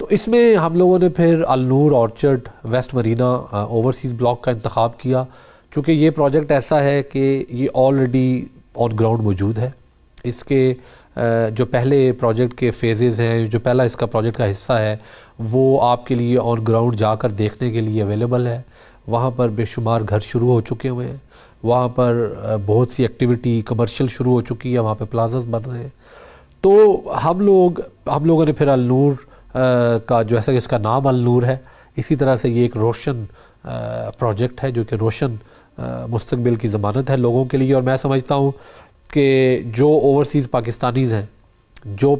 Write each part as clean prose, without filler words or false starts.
تو اس میں ہم لوگوں نے پھر النور Orchard West Marina Overseas block کا انتخاب کیا، چونکہ یہ پروجیکٹ ایسا ہے کہ یہ آلریڈی آن گراؤنڈ موجود ہے۔ اس کے جو پہلے پروجیکٹ کے فیزز ہیں، جو پہلا اس کا پروجیکٹ کا حصہ ہے، وہ آپ کے لیے آن گراؤنڈ جا کر دیکھنے کے لیے اویلیبل ہے۔ وہاں پر بے شمار گھر شروع ہو چکے ہوئے ہیں، وہاں پر بہت سی ایکٹیویٹی کمرشل شروع ہو چکی ہے، وہاں پہ پلازاز بن رہے ہیں۔ تو ہم لوگوں نے پھر النور کا جو ایسا کہ اس کا نام النور ہے، اسی طرح سے یہ ایک روشن پروجیکٹ ہے جو کہ روشن مستقبل کی ضمانت ہے لوگوں کے لیے۔ اور میں سمجھتا ہوں کہ جو اوورسیز پاکستانیز ہیں، جو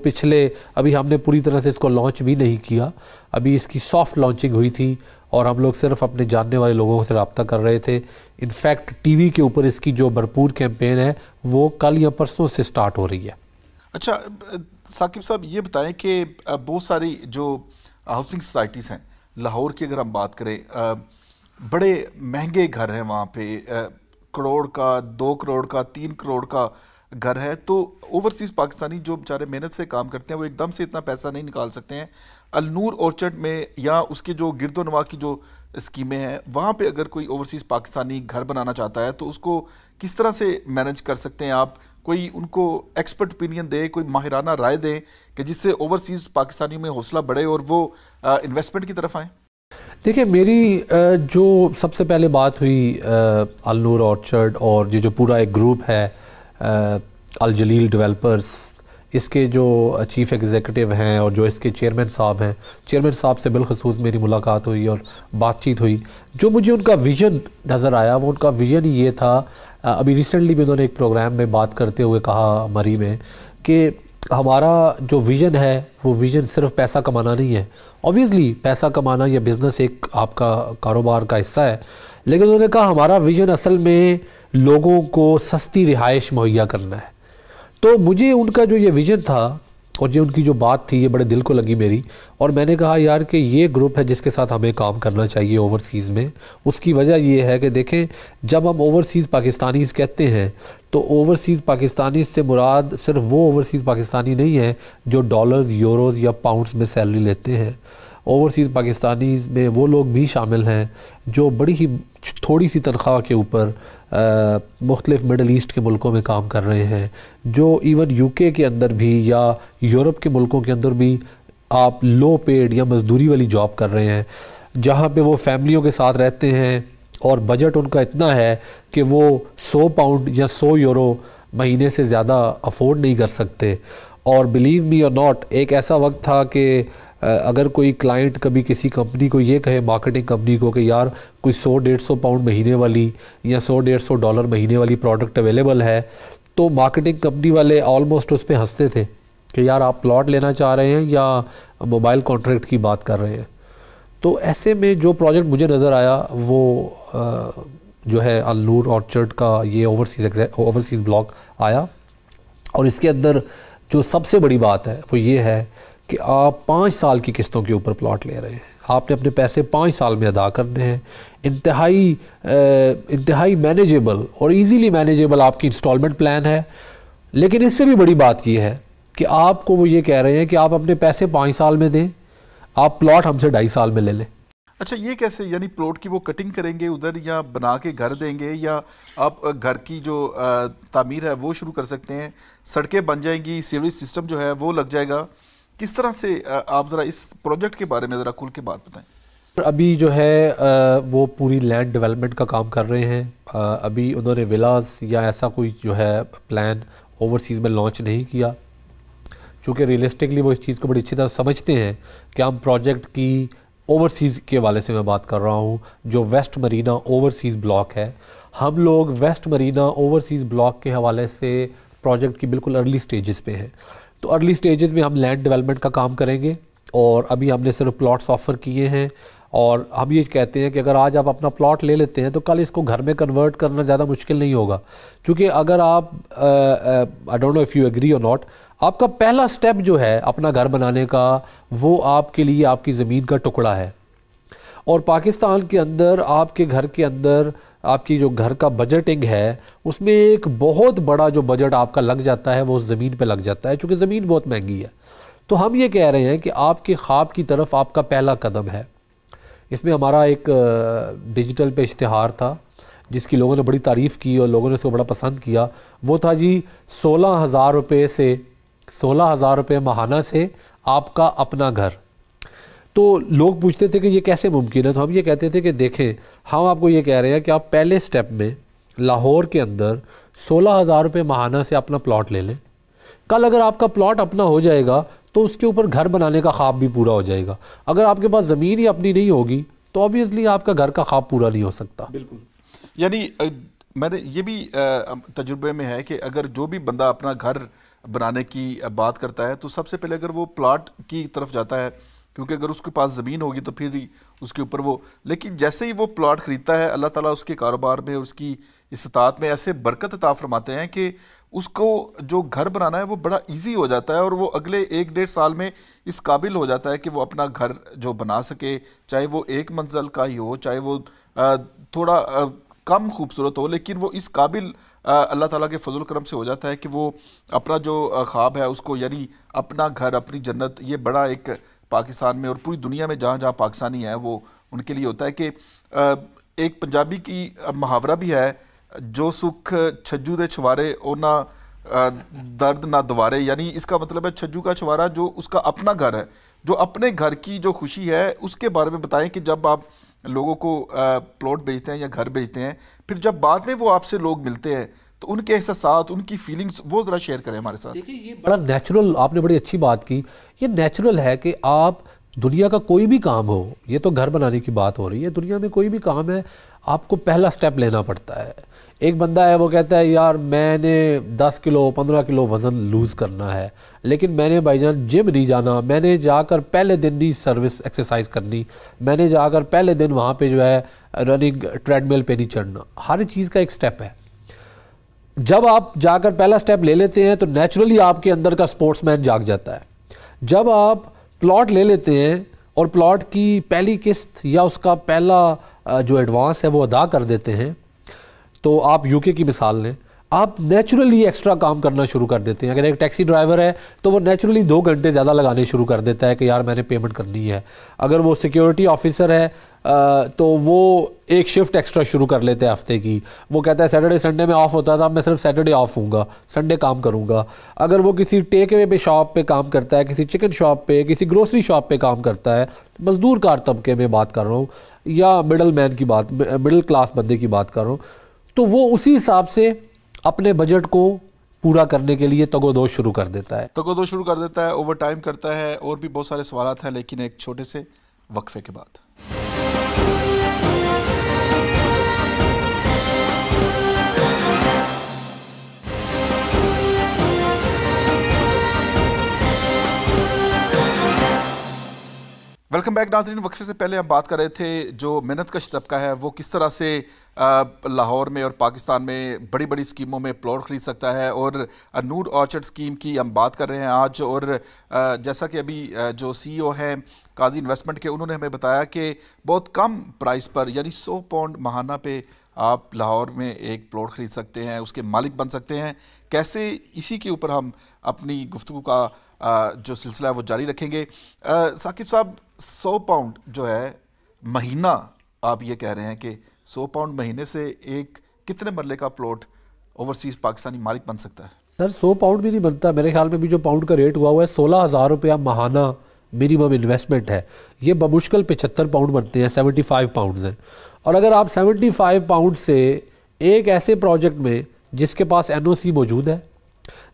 ابھی ہم نے پوری طرح سے اس کو لانچ بھی نہیں کیا، ابھی اس کی سافٹ لانچنگ ہوئی تھی اور ہم لوگ صرف اپنے جاننے والے لوگوں سے رابطہ کر رہے تھے۔ انفیکٹ ٹی وی کے اوپر اس کی جو بھرپور کیمپین ہے وہ کل یا پرسوں سے سٹارٹ ہو رہی ہے۔ اچھا ثاقب صاحب، یہ بتائیں کہ بہت ساری جو ہاؤسنگ سوسائٹیز ہیں لاہور کی، اگر ہم بات کریں، بڑے مہنگے گھر ہیں وہاں پہ، کروڑ کا، 2 کروڑ کا، 3 کروڑ کا گھر ہے۔ تو اوورسیز پاکستانی جو بیچارے محنت سے کام کرتے ہیں وہ ایک دم سے اتنا پیسہ نہیں نکال سکتے ہیں۔ النور اورچرڈ میں یا اس کے جو گرد و نواح کی جو اسکیمیں ہیں، وہاں پہ اگر کوئی اوورسیز پاکستانی گھر بنانا چاہتا ہے تو اس کو کس طرح سے مینج کر سکتے ہیں آپ؟ کوئی ان کو ایکسپرٹ اوپینین دے، کوئی ماہرانہ رائے دیں کہ جس سے اوورسیز پاکستانیوں میں حوصلہ بڑھے اور وہ انویسٹمنٹ کی طرف آئیں؟ دیکھیں، میری جو سب سے پہلے بات ہوئی النور آرچرڈ اور یہ جو پورا ایک گروپ ہے الجلیل ڈیولپرز، اس کے جو چیف ایگزیکٹو ہیں اور جو اس کے چیئرمین صاحب سے بالخصوص میری ملاقات ہوئی اور بات چیت ہوئی۔ جو مجھے ان کا ویژن نظر آیا، وہ ان کا ویژن یہ تھا، ابھی ریسنٹلی بھی انہوں نے ایک پروگرام میں بات کرتے ہوئے کہا مری میں، کہ ہمارا جو ویژن ہے وہ ویژن صرف پیسہ کمانا نہیں ہے۔ اوبویسلی پیسہ کمانا یا بزنس ایک آپ کا کاروبار کا حصہ ہے، لیکن انہوں نے کہا ہمارا ویژن اصل میں لوگوں کو سستی رہائش مہیا کرنا ہے۔ تو مجھے ان کا جو یہ ویژن تھا اور یہ ان کی جو بات تھی، یہ بڑے دل کو لگی میری، اور میں نے کہا یار کہ یہ گروپ ہے جس کے ساتھ ہمیں کام کرنا چاہیے اوورسیز میں۔ اس کی وجہ یہ ہے کہ دیکھیں، جب ہم اوورسیز پاکستانیز کہتے ہیں تو اوورسیز پاکستانیز سے مراد صرف وہ اوورسیز پاکستانی نہیں ہیں جو ڈالرز، یوروز یا پاؤنڈز میں سیلری لیتے ہیں۔ اوورسیز پاکستانیز میں وہ لوگ بھی شامل ہیں جو بڑی ہی تھوڑی سی تنخواہ کے اوپر مختلف مڈل ایسٹ کے ملکوں میں کام کر رہے ہیں، جو ایون یو کے کے اندر بھی یا یورپ کے ملکوں کے اندر بھی آپ لو پیڈ یا مزدوری والی جاب کر رہے ہیں، جہاں پہ وہ فیملیوں کے ساتھ رہتے ہیں اور بجٹ ان کا اتنا ہے کہ وہ 100 پاؤنڈ یا 100 یورو مہینے سے زیادہ افورڈ نہیں کر سکتے۔ اور بلیو می اور ناٹ، ایک ایسا وقت تھا کہ اگر کوئی کلائنٹ کبھی کسی کمپنی کو یہ کہے، مارکیٹنگ کمپنی کو، کہ یار کوئی 100-150 پاؤنڈ مہینے والی یا 100-150 ڈالر مہینے والی پروڈکٹ اویلیبل ہے، تو مارکیٹنگ کمپنی والے آلموسٹ اس پہ ہنستے تھے کہ یار آپ پلاٹ لینا چاہ رہے ہیں یا موبائل کانٹریکٹ کی بات کر رہے ہیں۔ تو ایسے میں جو پروجیکٹ مجھے نظر آیا وہ جو ہے النور آرچرڈ کا یہ اوورسیز بلاک آیا، اور اس کے اندر جو سب سے بڑی بات ہے وہ یہ ہے کہ آپ 5 سال کی قسطوں کے اوپر پلاٹ لے رہے ہیں۔ آپ نے اپنے پیسے 5 سال میں ادا کرنے ہیں۔ انتہائی مینیجیبل اور ایزیلی مینیجیبل آپ کی انسٹالمنٹ پلان ہے۔ لیکن اس سے بھی بڑی بات یہ ہے کہ آپ کو وہ یہ کہہ رہے ہیں کہ آپ اپنے پیسے 5 سال میں دیں، آپ پلاٹ ہم سے 2.5 سال میں لے لیں۔ اچھا، یہ کیسے؟ یعنی پلاٹ کی وہ کٹنگ کریں گے ادھر یا بنا کے گھر دیں گے، یا آپ گھر کی جو تعمیر ہے وہ شروع کر سکتے ہیں، سڑکیں بن جائیں گی، سیوریج سسٹم جو ہے وہ لگ جائے گا؟ کس طرح سے آپ ذرا اس پروجیکٹ کے بارے میں ذرا کھل کے بات بتائیں۔ ابھی جو ہے وہ پوری لینڈ ڈیولپمنٹ کا کام کر رہے ہیں۔ ابھی انہوں نے ولاز یا ایسا کوئی جو ہے پلان اوورسیز میں لانچ نہیں کیا، چونکہ ریئلسٹکلی وہ اس چیز کو بڑی اچھی طرح سمجھتے ہیں کہ ہم پروجیکٹ کی اوورسیز کے حوالے سے میں بات کر رہا ہوں، جو ویسٹ مرینا اوورسیز بلاک ہے، ہم لوگ ویسٹ مرینا اوورسیز بلاک کے حوالے سے پروجیکٹ کی بالکل ارلی سٹیجز پہ ہیں۔ تو ارلی سٹیجز میں ہم لینڈ ڈیولپمنٹ کا کام کریں گے، اور ابھی ہم نے صرف پلاٹس آفر کیے ہیں، اور ہم یہ کہتے ہیں کہ اگر آج آپ اپنا پلاٹ لے لیتے ہیں تو کل اس کو گھر میں کنورٹ کرنا زیادہ مشکل نہیں ہوگا، کیونکہ اگر آپ I don't know if you agree or not، آپ کا پہلا سٹیپ جو ہے اپنا گھر بنانے کا وہ آپ کے لیے آپ کی زمین کا ٹکڑا ہے۔ اور پاکستان کے اندر آپ کے گھر کے اندر آپ کی جو گھر کا بجٹنگ ہے، اس میں ایک بہت بڑا جو بجٹ آپ کا لگ جاتا ہے وہ زمین پہ لگ جاتا ہے، چونکہ زمین بہت مہنگی ہے۔ تو ہم یہ کہہ رہے ہیں کہ آپ کے خواب کی طرف آپ کا پہلا قدم ہے. اس میں ہمارا ایک ڈیجیٹل پہ اشتہار تھا جس کی لوگوں نے بڑی تعریف کی اور لوگوں نے اس کو بڑا پسند کیا. وہ تھا جی 16,000 روپے سے 16,000 روپے ماہانہ سے آپ کا اپنا گھر. تو لوگ پوچھتے تھے کہ یہ کیسے ممکن ہے, تو ہم یہ کہتے تھے کہ دیکھیں ہم آپ کو یہ کہہ رہے ہیں کہ آپ پہلے سٹیپ میں لاہور کے اندر 16,000 روپے ماہانہ سے اپنا پلاٹ لے لیں. کل اگر آپ کا پلاٹ اپنا ہو جائے گا تو اس کے اوپر گھر بنانے کا خواب بھی پورا ہو جائے گا. اگر آپ کے پاس زمین ہی اپنی نہیں ہوگی تو آبویسلی آپ کا گھر کا خواب پورا نہیں ہو سکتا. بالکل. یعنی میں نے یہ بھی تجربے میں ہے کہ اگر جو بھی بندہ اپنا گھر بنانے کی بات کرتا ہے تو سب سے پہلے اگر وہ پلاٹ کی طرف جاتا ہے, کیونکہ اگر اس کے پاس زمین ہوگی تو پھر ہی اس کے اوپر وہ, لیکن جیسے ہی وہ پلاٹ خریدتا ہے اللہ تعالیٰ اس کے کاروبار میں اور اس کی استطاعت میں ایسے برکت عطا فرماتے ہیں کہ اس کو جو گھر بنانا ہے وہ بڑا ایزی ہو جاتا ہے, اور وہ اگلے 1-1.5 سال میں اس قابل ہو جاتا ہے کہ وہ اپنا گھر جو بنا سکے, چاہے وہ 1 منزل کا ہی ہو, چاہے وہ تھوڑا کم خوبصورت ہو, لیکن وہ اس قابل اللہ تعالیٰ کے فضل و کرم سے ہو جاتا ہے کہ وہ اپنا جو خواب ہے اس کو, یعنی اپنا گھر اپنی جنت, یہ بڑا ایک پاکستان میں اور پوری دنیا میں جہاں جہاں پاکستانی ہیں وہ ان کے لیے ہوتا ہے. کہ ایک پنجابی کی محاورہ بھی ہے, جو سکھ چھجو دے چھوارے او نہ درد نہ دوارے, یعنی اس کا مطلب ہے چھجو کا چھوارا جو اس کا اپنا گھر ہے, جو اپنے گھر کی جو خوشی ہے اس کے بارے میں بتائیں کہ جب آپ لوگوں کو پلاٹ بیچتے ہیں یا گھر بیچتے ہیں, پھر جب بعد میں وہ آپ سے لوگ ملتے ہیں تو ان کے احساسات, ان کی فیلنگز وہ ذرا شیئر کریں ہمارے ساتھ. دیکھیں یہ بڑا نیچرل, آپ نے بڑی اچھی بات کی. یہ نیچرل ہے کہ آپ دنیا کا کوئی بھی کام ہو, یہ تو گھر بنانے کی بات ہو رہی ہے, دنیا میں کوئی بھی کام ہے آپ کو پہلا سٹیپ لینا پڑتا ہے. ایک بندہ ہے وہ کہتا ہے یار میں نے 10 کلو 15 کلو وزن لوز کرنا ہے, لیکن میں نے بھائی جان جم نہیں جانا, میں نے جا کر پہلے دن نہیں سروس ایکسرسائز کرنی, میں نے جا کر پہلے دن وہاں پہ جو ہے رننگ ٹریڈ مل پہ نہیں چڑھنا. ہر چیز کا ایک سٹیپ ہے. جب آپ جا کر پہلا سٹیپ لے لیتے ہیں تو نیچرلی آپ کے اندر کا سپورٹس مین جاگ جاتا ہے. جب آپ پلاٹ لے لیتے ہیں اور پلاٹ کی پہلی قسط یا اس کا پہلا جو ایڈوانس ہے وہ ادا کر دیتے ہیں, تو آپ یو کے کی مثال لیں, آپ نیچرلی ایکسٹرا کام کرنا شروع کر دیتے ہیں. اگر ایک ٹیکسی ڈرائیور ہے تو وہ نیچرلی 2 گھنٹے زیادہ لگانے شروع کر دیتا ہے کہ یار میں نے پیمنٹ کرنی ہے. اگر وہ سیکیورٹی آفیسر ہے تو وہ ایک شفٹ ایکسٹرا شروع کر لیتے ہیں ہفتے کی. وہ کہتا ہے سیٹرڈے سنڈے میں آف ہوتا تھا, میں صرف سیٹرڈے آف ہوں گا, سنڈے کام کروں گا. اگر وہ کسی ٹیک اوے پہ شاپ پہ کام کرتا ہے, کسی چکن شاپ پہ, کسی گروسری شاپ پہ کام کرتا ہے, مزدور کار طبقے میں بات کر رہا ہوں یا مڈل مین کی بات, مڈل کلاس بندے کی بات کر رہا ہوں, تو وہ اسی حساب سے اپنے بجٹ کو پورا کرنے کے لیے تگودوش شروع کر دیتا ہے. تگودوش شروع کر دیتا ہے, اوور ٹائم کرتا ہے, اور بھی بہت سارے سوالات ہیں, لیکن ایک چھوٹے سے وقفے کے بعد. ویلکم بیک ناظرین. وقفے سے پہلے ہم بات کر رہے تھے جو محنت کش طبقہ ہے وہ کس طرح سے لاہور میں اور پاکستان میں بڑی بڑی اسکیموں میں پلاٹ خرید سکتا ہے, اور نور آرچرڈ اسکیم کی ہم بات کر رہے ہیں آج. اور جیسا کہ ابھی جو سی او ہیں قاضی انویسٹمنٹ کے, انہوں نے ہمیں بتایا کہ بہت کم پرائس پر, یعنی 100 پاؤنڈ ماہانہ پہ آپ لاہور میں ایک پلاٹ خرید سکتے ہیں, اس کے مالک بن سکتے ہیں. کیسے, اسی کے اوپر ہم اپنی گفتگو کا جو سلسلہ ہے وہ جاری رکھیں گے. ثاقب صاحب, 100 پاؤنڈ جو ہے مہینہ, آپ یہ کہہ رہے ہیں کہ 100 پاؤنڈ مہینے سے ایک کتنے مرلے کا پلاٹ اوورسیز پاکستانی مالک بن سکتا ہے؟ سر 100 پاؤنڈ بھی نہیں بنتا میرے خیال میں. بھی جو پاؤنڈ کا ریٹ ہوا ہے 16,000 روپیہ ماہانہ منیمم انویسٹمنٹ ہے. یہ بمشکل 75 پاؤنڈ بنتے ہیں, 75 پاؤنڈز ہیں. اور اگر آپ 75 پاؤنڈ سے ایک ایسے پروجیکٹ میں جس کے پاس این او سی موجود ہے,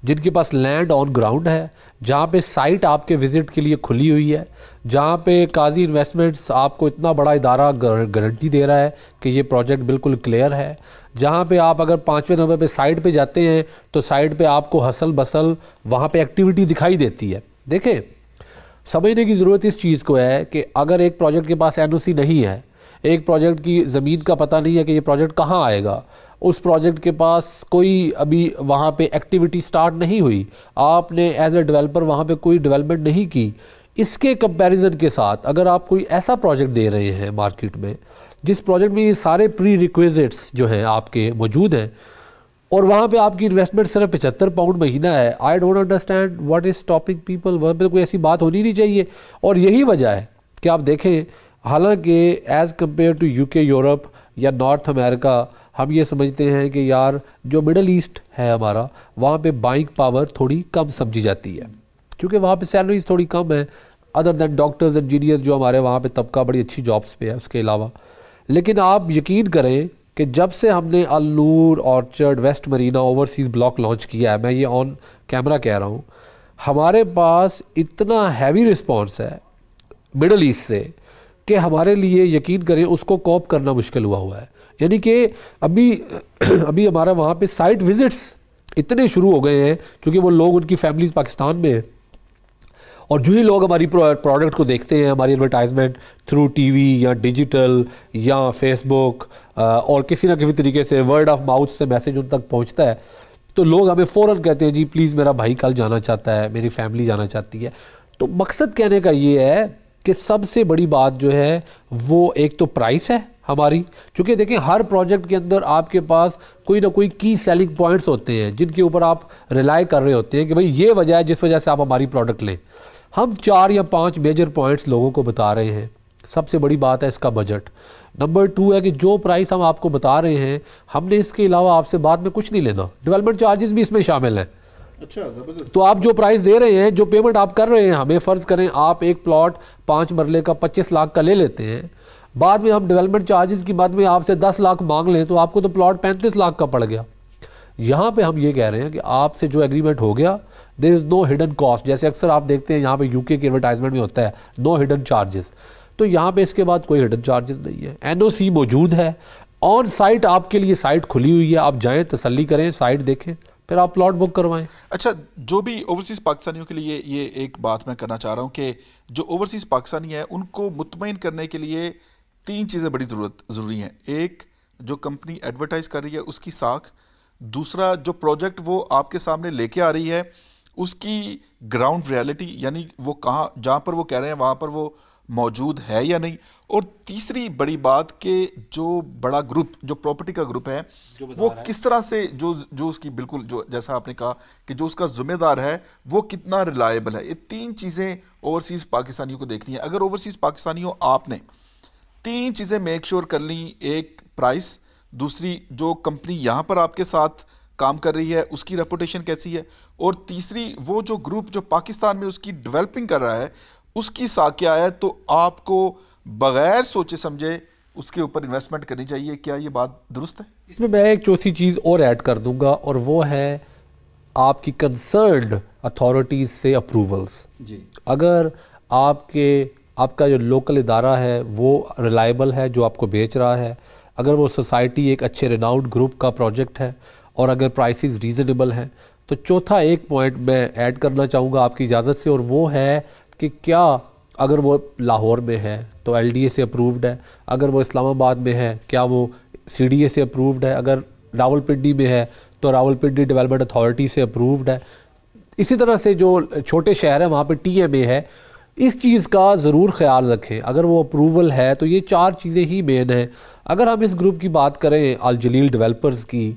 جن کے پاس لینڈ آن گراؤنڈ ہے, جہاں پہ سائٹ آپ کے وزٹ کے لیے کھلی ہوئی ہے, جہاں پہ قاضی انویسٹمنٹس آپ کو اتنا بڑا ادارہ گارنٹی دے رہا ہے کہ یہ پروجیکٹ بالکل کلیئر ہے, جہاں پہ آپ اگر 5ویں نمبر پہ سائٹ پہ جاتے ہیں تو سائٹ پہ آپ کو ہسل بسل وہاں پہ ایکٹیویٹی دکھائی دیتی ہے. دیکھیں, سمجھنے کی ضرورت اس چیز کو ہے کہ اگر ایک پروجیکٹ کے پاس این او سی نہیں ہے, ایک پروجیکٹ کی زمین کا پتہ نہیں ہے کہ یہ پروجیکٹ کہاں آئے گا, اس پروجیکٹ کے پاس کوئی ابھی وہاں پہ ایکٹیویٹی سٹارٹ نہیں ہوئی, آپ نے ایز اے ڈیولپر وہاں پہ کوئی ڈیولپمنٹ نہیں کی, اس کے کمپیریزن کے ساتھ اگر آپ کوئی ایسا پروجیکٹ دے رہے ہیں مارکیٹ میں جس پروجیکٹ میں یہ سارے پری ریکویزٹس جو ہیں آپ کے موجود ہیں, اور وہاں پہ آپ کی انویسٹمنٹ صرف 75 پاؤنڈ مہینہ ہے. I don't understand what is stopping people. وہاں پہ کوئی ایسی بات ہونی نہیں چاہیے. اور یہی وجہ ہے کہ آپ دیکھیں حالانکہ as compare to UK Europe یا نارتھ امریکہ ہم یہ سمجھتے ہیں کہ یار جو مڈل ایسٹ ہے ہمارا وہاں پہ بائنگ پاور تھوڑی کم سمجھی جاتی ہے کیونکہ وہاں پہ سیلریز تھوڑی کم ہے ادر دین ڈاکٹرز انجینئرز جو ہمارے وہاں پہ طبقہ بڑی اچھی جابس پہ ہے اس کے علاوہ. لیکن آپ یقین کریں کہ جب سے ہم نے Al-Noor Orchard West Marina Overseas Block launch کیا ہے, میں یہ آن کیمرہ کہہ رہا ہوں, ہمارے پاس اتنا ہیوی رسپانس ہے مڈل ایسٹ سے کہ ہمارے لیے یقین کریں اس کو کوپ کرنا مشکل ہوا ہے. یعنی کہ ابھی ہمارا وہاں پہ سائٹ وزٹس اتنے شروع ہو گئے ہیں کیونکہ وہ لوگ ان کی فیملیز پاکستان میں ہیں, اور جو ہی لوگ ہماری پروڈکٹ کو دیکھتے ہیں, ہماری ایڈورٹائزمنٹ تھرو ٹی وی یا ڈیجیٹل یا فیس بک اور کسی نہ کسی طریقے سے ورڈ آف ماؤتھ سے میسیج ان تک پہنچتا ہے, تو لوگ ہمیں فوراً کہتے ہیں جی پلیز میرا بھائی کل جانا چاہتا ہے, میری فیملی جانا چاہتی ہے. تو مقصد کہنے کا یہ ہے کہ سب سے بڑی بات جو ہے وہ ایک تو پرائس ہے ہماری, چونکہ دیکھیں ہر پروجیکٹ کے اندر آپ کے پاس کوئی نہ کوئی کی سیلنگ پوائنٹس ہوتے ہیں جن کے اوپر آپ ریلائی کر رہے ہوتے ہیں کہ بھئی یہ وجہ ہے جس وجہ سے آپ ہماری پروڈکٹ لیں. ہم 4 یا 5 میجر پوائنٹس لوگوں کو بتا رہے ہیں. سب سے بڑی بات ہے اس کا بجٹ. نمبر 2 ہے کہ جو پرائس ہم آپ کو بتا رہے ہیں ہم نے اس کے علاوہ آپ سے بعد میں کچھ نہیں لینا, ڈیولپمنٹ چارجز بھی اس میں شامل ہیں. اچھا, تو آپ جو پرائس دے رہے ہیں, جو پیمنٹ آپ کر رہے ہیں ہمیں, فرض کریں آپ ایک پلاٹ 5 مرلے کا 25 لاکھ کا لے لیتے ہیں, بعد میں ہم ڈیولپمنٹ چارجز کی بعد میں آپ سے 10 لاکھ مانگ لیں تو آپ کو تو پلاٹ 35 لاکھ کا پڑ گیا. یہاں پہ ہم یہ کہہ رہے ہیں کہ آپ سے جو ایگریمنٹ ہو گیا دیر از نو ہڈن کاسٹ, جیسے اکثر آپ دیکھتے ہیں یہاں پہ UK کے ایڈورٹائزمنٹ میں ہوتا ہے نو ہڈن چارجز, تو یہاں پہ اس کے بعد کوئی ہڈن چارجز نہیں ہے. NOC موجود ہے آن سائٹ, آپ کے لیے سائٹ کھلی ہوئی ہے, آپ جائیں تسلی کریں, سائٹ دیکھیں, پھر آپ پلاٹ بک کروائیں. اچھا, جو بھی اوورسیز پاکستانیوں کے لیے یہ ایک بات میں کرنا چاہ رہا ہوں کہ جو اوورسیز پاکستانی ہیں ان کو مطمئن کرنے کے لیے 3 چیزیں بڑی ضروری ہیں. ایک, جو کمپنی ایڈورٹائز کر رہی ہے اس کی ساکھ. دوسرا, جو پروجیکٹ وہ آپ کے سامنے لے کے آ رہی ہے اس کی گراؤنڈ ریالٹی, یعنی وہ کہاں, جہاں پر وہ کہہ رہے ہیں وہاں پر وہ موجود ہے یا نہیں. اور تیسری بڑی بات کہ جو بڑا گروپ, جو پراپرٹی کا گروپ ہے وہ کس طرح سے جو اس کی بالکل جو جیسا آپ نے کہا کہ جو اس کا ذمہ دار ہے وہ کتنا ریلائبل ہے. یہ 3 چیزیں اوورسیز پاکستانیوں کو دیکھنی ہیں. اگر اوورسیز پاکستانیوں آپ نے 3 چیزیں میک شور کر لیں, ایک پرائس, دوسری جو کمپنی یہاں پر آپ کے ساتھ کام کر رہی ہے اس کی ریپوٹیشن کیسی ہے, اور تیسری وہ جو گروپ جو پاکستان میں اس کی ڈیولپنگ کر رہا ہے اس کی ساکھ کیا ہے, تو آپ کو بغیر سوچے سمجھے اس کے اوپر انویسٹمنٹ کرنی چاہیے. کیا یہ بات درست ہے؟ اس میں ایک چوتھی چیز اور ایڈ کر دوں گا, اور وہ ہے آپ کی کنسرنڈ اتھارٹیز سے اپروولز. جی, اگر آپ کا جو لوکل ادارہ ہے وہ ریلائبل ہے جو آپ کو بیچ رہا ہے, اگر وہ سوسائٹی ایک اچھے ریناؤنڈ گروپ کا پروجیکٹ ہے, اور اگر پرائسز ریزنیبل ہیں, تو چوتھا ایک پوائنٹ میں ایڈ کرنا چاہوں گا آپ کی اجازت سے, اور وہ ہے کہ کیا اگر وہ لاہور میں ہے تو LDA سے اپرووڈ ہے, اگر وہ اسلام آباد میں ہے کیا وہ CDA سے اپرووڈ ہے, اگر راولپنڈی میں ہے تو راولپنڈی ڈیولپمنٹ اتھارٹی سے اپرووڈ ہے. اسی طرح سے جو چھوٹے شہر ہیں وہاں پہ TMA ہے. اس چیز کا ضرور خیال رکھیں, اگر وہ اپروول ہے تو یہ 4 چیزیں ہی مین ہیں. اگر ہم اس گروپ کی بات کریں الجلیل ڈیولپرز کی,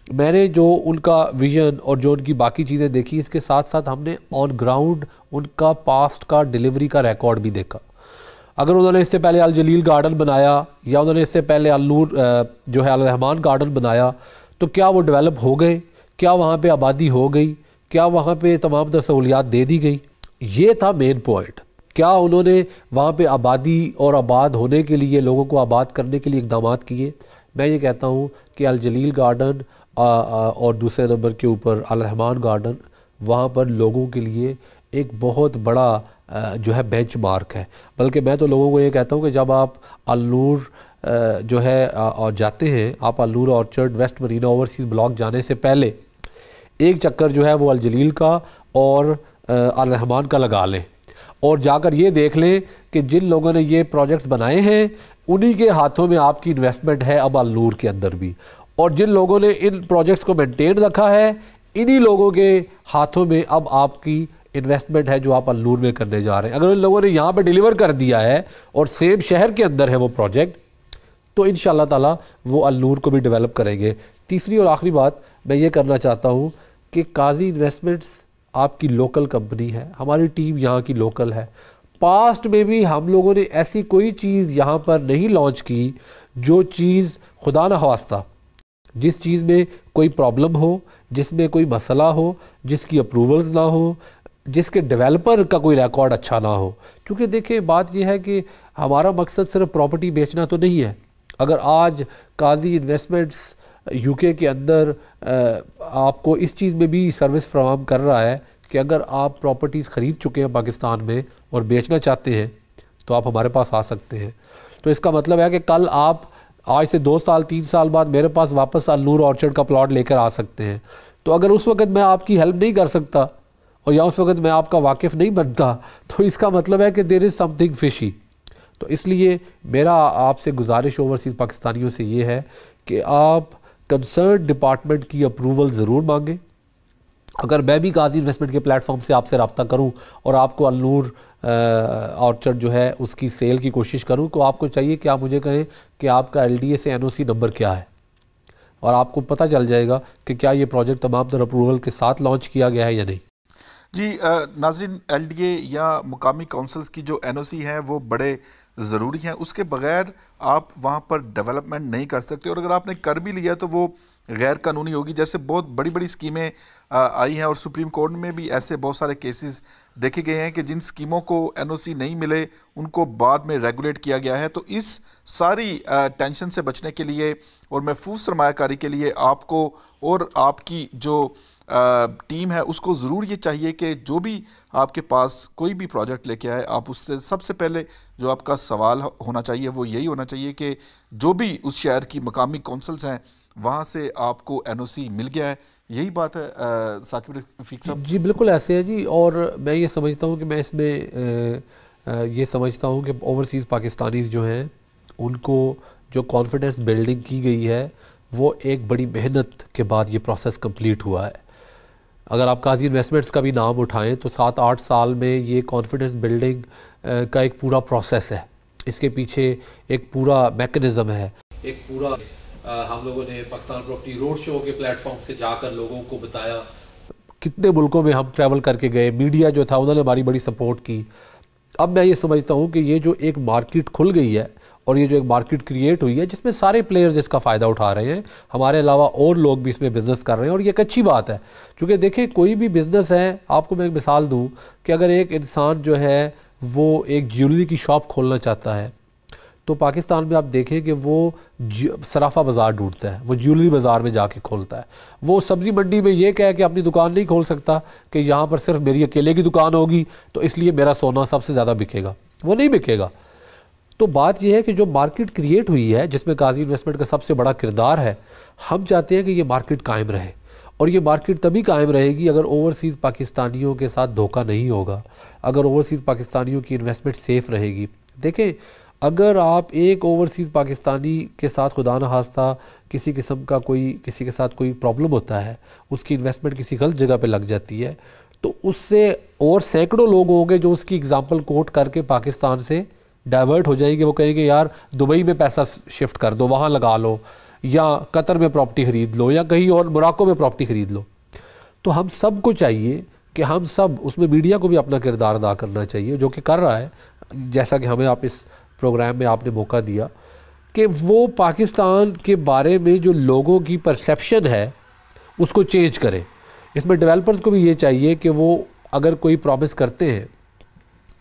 میں نے جو ان کا ویژن اور جو ان کی باقی چیزیں دیکھی, اس کے ساتھ ساتھ ہم نے آن گراؤنڈ ان کا پاسٹ کا ڈیلیوری کا ریکارڈ بھی دیکھا. اگر انہوں نے اس سے پہلے الجلیل گارڈن بنایا یا انہوں نے اس سے پہلے النور جو ہے الرحمان گارڈن بنایا, تو کیا وہ ڈیولپ ہو گئے, کیا وہاں پہ آبادی ہو گئی, کیا وہاں پہ تمام تر سہولیات دے دی گئی. یہ تھا مین پوائنٹ. کیا انہوں نے وہاں پہ آبادی اور آباد ہونے کے لیے, لوگوں کو آباد کرنے کے لیے اقدامات کیے. میں یہ کہتا ہوں کہ الجلیل گارڈن اور دوسرے نمبر کے اوپر الرحمان گارڈن, وہاں پر لوگوں کے لیے ایک بہت بڑا جو ہے بینچ مارک ہے. بلکہ میں تو لوگوں کو یہ کہتا ہوں کہ جب آپ النور جو ہے اور جاتے ہیں, آپ النور Orchard West Marina Overseas block جانے سے پہلے ایک چکر جو ہے وہ الجلیل کا اور الرحمان کا لگا لیں, اور جا کر یہ دیکھ لیں کہ جن لوگوں نے یہ پروجیکٹس بنائے ہیں انہی کے ہاتھوں میں آپ کی انویسٹمنٹ ہے اب النور کے اندر بھی, اور جن لوگوں نے ان پروجیکٹس کو مینٹین رکھا ہے انہی لوگوں کے ہاتھوں میں اب آپ کی انویسٹمنٹ ہے جو آپ النور میں کرنے جا رہے ہیں. اگر ان لوگوں نے یہاں پہ ڈیلیور کر دیا ہے اور سیم شہر کے اندر ہے وہ پروجیکٹ, تو انشاءاللہ تعالی وہ النور کو بھی ڈیولپ کریں گے. تیسری اور آخری بات میں یہ کرنا چاہتا ہوں کہ قاضی انویسٹمنٹس آپ کی لوکل کمپنی ہے, ہماری ٹیم یہاں کی لوکل ہے. پاسٹ میں بھی ہم لوگوں نے ایسی کوئی چیز یہاں پر نہیں لانچ کی جو چیز خدا نہ خواستہ جس چیز میں کوئی پرابلم ہو, جس میں کوئی مسئلہ ہو, جس کی اپروولز نہ ہو, جس کے ڈیولپر کا کوئی ریکارڈ اچھا نہ ہو. چونکہ دیکھیں بات یہ ہے کہ ہمارا مقصد صرف پراپرٹی بیچنا تو نہیں ہے. اگر آج قاضی انویسٹمنٹس یو کے اندر آپ کو اس چیز میں بھی سروس فراہم کر رہا ہے کہ اگر آپ پراپرٹیز خرید چکے ہیں پاکستان میں اور بیچنا چاہتے ہیں تو آپ ہمارے پاس آ سکتے ہیں. تو اس کا مطلب ہے کہ کل آپ آج سے 2 سال 3 سال بعد میرے پاس واپس النور آرچرڈ کا پلاٹ لے کر آ سکتے ہیں. تو اگر اس وقت میں آپ کی ہیلپ نہیں کر سکتا اور یا اس وقت میں آپ کا واقف نہیں بنتا تو اس کا مطلب ہے کہ دیر از سم تھنگ فشی. تو اس لیے میرا آپ سے گزارش اوورسیز پاکستانیوں سے یہ ہے کہ آپ کنسرن ڈپارٹمنٹ کی اپروول ضرور مانگیں. اگر میں بھی قاضی انویسٹمنٹ کے پلیٹ فارم سے آپ سے رابطہ کروں اور آپ کو النور آرچرڈ جو ہے اس کی سیل کی کوشش کروں تو آپ کو چاہیے کہ آپ مجھے کہیں کہ آپ کا LDA سے NOC نمبر کیا ہے, اور آپ کو پتہ چل جائے گا کہ کیا یہ پروجیکٹ تمام تر اپروول کے ساتھ لانچ کیا گیا ہے یا نہیں. جی ناظرین, LDA یا مقامی کونسلز کی جو NOC ہیں وہ بڑے ضروری ہیں. اس کے بغیر آپ وہاں پر ڈیولپمنٹ نہیں کر سکتے, اور اگر آپ نے کر بھی لیا تو وہ غیر قانونی ہوگی. جیسے بہت بڑی بڑی اسکیمیں آئی ہیں اور سپریم کورٹ میں بھی ایسے بہت سارے کیسز دیکھے گئے ہیں کہ جن اسکیموں کو NOC نہیں ملے ان کو بعد میں ریگولیٹ کیا گیا ہے. تو اس ساری ٹینشن سے بچنے کے لیے اور محفوظ سرمایہ کاری کے لیے آپ کو اور آپ کی جو ٹیم ہے اس کو ضرور یہ چاہیے کہ جو بھی آپ کے پاس کوئی بھی پروجیکٹ لے کے آئے, آپ اس سے سب سے پہلے جو آپ کا سوال ہونا چاہیے وہ یہی ہونا چاہیے کہ جو بھی اس شہر کی مقامی کونسلز ہیں وہاں سے آپ کو NOC مل گیا ہے. یہی بات ہے ثاقب رفیق صاحب؟ جی بالکل ایسے ہے جی. اور میں یہ سمجھتا ہوں کہ میں اس میں یہ سمجھتا ہوں کہ اوورسیز پاکستانیز جو ہیں ان کو جو کانفیڈنس بلڈنگ کی گئی ہے وہ ایک بڑی محنت کے بعد یہ پروسیس کمپلیٹ ہوا ہے. اگر آپ قاضی انویسٹمنٹس کا بھی نام اٹھائیں تو 7-8 سال میں یہ کانفیڈنس بلڈنگ کا ایک پورا پروسیس ہے. اس کے پیچھے ایک پورا میکنزم ہے, ایک پورا ہم لوگوں نے پاکستان پراپرٹی روڈ شو کے پلیٹ فارم سے جا کر لوگوں کو بتایا, کتنے ملکوں میں ہم ٹریول کر کے گئے, میڈیا جو تھا انہوں نے ہماری بڑی سپورٹ کی. اب میں یہ سمجھتا ہوں کہ یہ جو ایک مارکیٹ کھل گئی ہے اور یہ جو ایک مارکیٹ کریٹ ہوئی ہے جس میں سارے پلیئرز اس کا فائدہ اٹھا رہے ہیں, ہمارے علاوہ اور لوگ بھی اس میں بزنس کر رہے ہیں, اور یہ ایک اچھی بات ہے. کیونکہ دیکھیں کوئی بھی بزنس ہے, آپ کو میں ایک مثال دوں کہ اگر ایک انسان جو ہے وہ ایک جیولری کی شاپ کھولنا چاہتا ہے تو پاکستان میں آپ دیکھیں کہ وہ صرافہ بازار ڈھونڈتا ہے, وہ جیولری بازار میں جا کے کھولتا ہے. وہ سبزی منڈی میں یہ کہہ کہ اپنی دکان نہیں کھول سکتا کہ یہاں پر صرف میری اکیلے کی دکان ہوگی تو اس لیے میرا سونا سب سے زیادہ بکے گا, وہ نہیں بکے گا. تو بات یہ ہے کہ جو مارکیٹ کریٹ ہوئی ہے جس میں قاضی انویسٹمنٹ کا سب سے بڑا کردار ہے, ہم چاہتے ہیں کہ یہ مارکیٹ قائم رہے, اور یہ مارکیٹ تبھی قائم رہے گی اگر اوورسیز پاکستانیوں کے ساتھ دھوکہ نہیں ہوگا, اگر اوورسیز پاکستانیوں کی انویسٹمنٹ سیف رہے گی. دیکھیں اگر آپ ایک اوورسیز پاکستانی کے ساتھ خدا نہ خواستہ کسی قسم کا کسی کے ساتھ کوئی پرابلم ہوتا ہے, اس کی انویسٹمنٹ کسی غلط جگہ پہ لگ جاتی ہے, تو اس سے اور سینکڑوں لوگ ہوں گے جو اس کی اگزامپل کوٹ کر کے پاکستان سے ڈائیورٹ ہو جائیں گے. وہ کہیں گے یار دبئی میں پیسہ شفٹ کر دو, وہاں لگا لو, یا قطر میں پراپرٹی خرید لو, یا کہیں اور موراکو میں پراپرٹی خرید لو. تو ہم سب کو چاہیے کہ ہم سب اس میں میڈیا کو بھی اپنا کردار ادا کرنا چاہیے, جو کہ کر رہا ہے, جیسا کہ ہمیں آپ اس پروگرام میں آپ نے موقع دیا کہ وہ پاکستان کے بارے میں جو لوگوں کی پرسیپشن ہے اس کو چینج کرے. اس میں ڈیولپرز کو بھی یہ چاہیے کہ وہ اگر کوئی پرومس کرتے ہیں,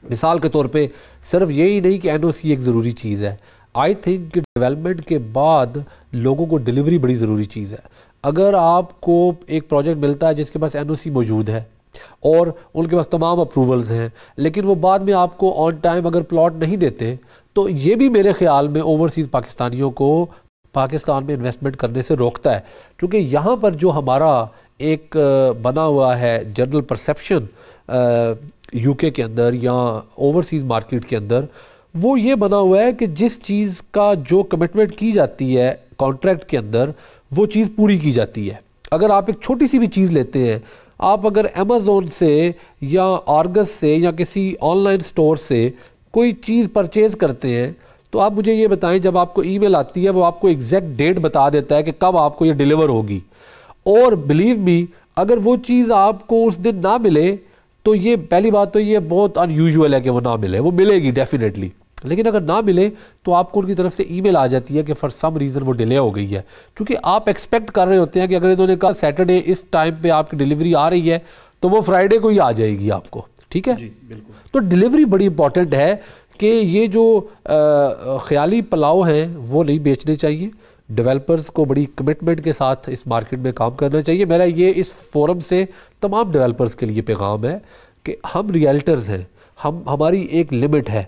مثال کے طور پہ صرف یہی نہیں کہ NOC ایک ضروری چیز ہے, آئی تھنک کہ ڈیولپمنٹ کے بعد لوگوں کو ڈیلیوری بڑی ضروری چیز ہے. اگر آپ کو ایک پروجیکٹ ملتا ہے جس کے پاس NOC موجود ہے اور ان کے پاس تمام اپروولز ہیں, لیکن وہ بعد میں آپ کو آن ٹائم اگر پلاٹ نہیں دیتے, تو یہ بھی میرے خیال میں اوورسیز پاکستانیوں کو پاکستان میں انویسٹمنٹ کرنے سے روکتا ہے. کیونکہ یہاں پر جو ہمارا ایک بنا ہوا ہے جنرل پرسیپشن UK کے اندر یا اوورسیز مارکیٹ کے اندر, وہ یہ بنا ہوا ہے کہ جس چیز کا جو کمٹمنٹ کی جاتی ہے کانٹریکٹ کے اندر وہ چیز پوری کی جاتی ہے. اگر آپ ایک چھوٹی سی بھی چیز لیتے ہیں, آپ اگر Amazon سے یا آرگس سے یا کسی آن لائن سٹور سے کوئی چیز پرچیز کرتے ہیں تو آپ مجھے یہ بتائیں جب آپ کو ای میل آتی ہے وہ آپ کو ایگزیکٹ ڈیٹ بتا دیتا ہے کہ کب آپ کو یہ ڈیلیور ہوگی, اور بلیو می اگر وہ چیز آپ کو اس دن نہ ملے تو یہ پہلی بات تو یہ بہت ان یوزول ہے کہ وہ نہ ملے, وہ ملے گی ڈیفینیٹلی, لیکن اگر نہ ملے تو آپ کو ان کی طرف سے ای میل آ جاتی ہے کہ فار سم ریزن وہ ڈیلے ہو گئی ہے, کیونکہ آپ ایکسپیکٹ کر رہے ہوتے ہیں کہ اگر انہوں نے کہا سیٹرڈے اس ٹائم پہ آپ کی ڈیلیوری آ رہی ہے تو وہ فرائیڈے کو ہی آ جائے گی آپ کو, ٹھیک ہے. جی بالکل. تو ڈیلیوری بڑی امپورٹنٹ ہے کہ یہ جو خیالی پلاؤ ہیں وہ نہیں بیچنے چاہیے. ڈیولپرز کو بڑی کمٹمنٹ کے ساتھ اس مارکیٹ میں کام کرنا چاہیے. میرا یہ اس فورم سے تمام ڈیولپرز کے لیے پیغام ہے کہ ہم ریئلٹرز ہیں, ہماری ایک لمٹ ہے.